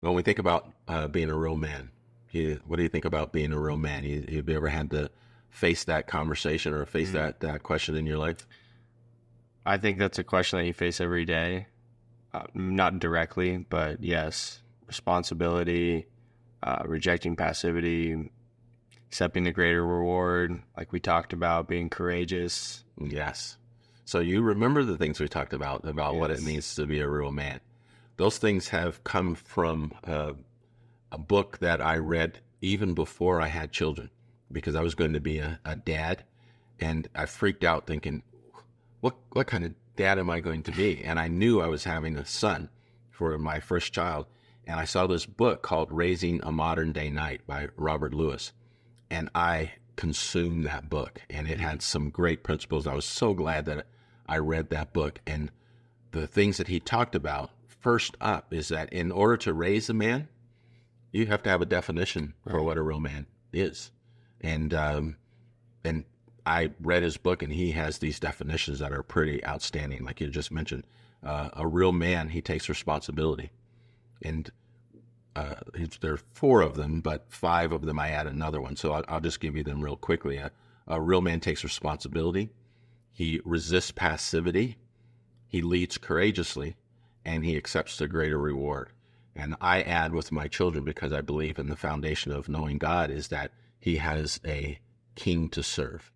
When we think about being a real man, what do you think about being a real man? Have you ever had to face that conversation or face Mm. that question in your life? I think that's a question that you face every day. Not directly, but yes, responsibility, rejecting passivity, accepting the greater reward, like we talked about, being courageous. Yes. So you remember the things we talked about what it Yes. means to be a real man. Those things have come from a book that I read even before I had children because I was going to be a dad. And I freaked out thinking, what kind of dad am I going to be? And I knew I was having a son for my first child. And I saw this book called Raising a Modern Day Knight by Robert Lewis. And I consumed that book. And it had some great principles. I was so glad that I read that book. And the things that he talked about, first up, is that in order to raise a man, you have to have a definition for Right. what a real man is. And and I read his book, and he has these definitions that are pretty outstanding. Like you just mentioned, a real man, he takes responsibility, and there are four of them, but five of them I add another one. So I'll just give you them real quickly. A real man takes responsibility. He resists passivity. He leads courageously, and he accepts the greater reward. And I add with my children because I believe in the foundation of knowing God is that he has a king to serve.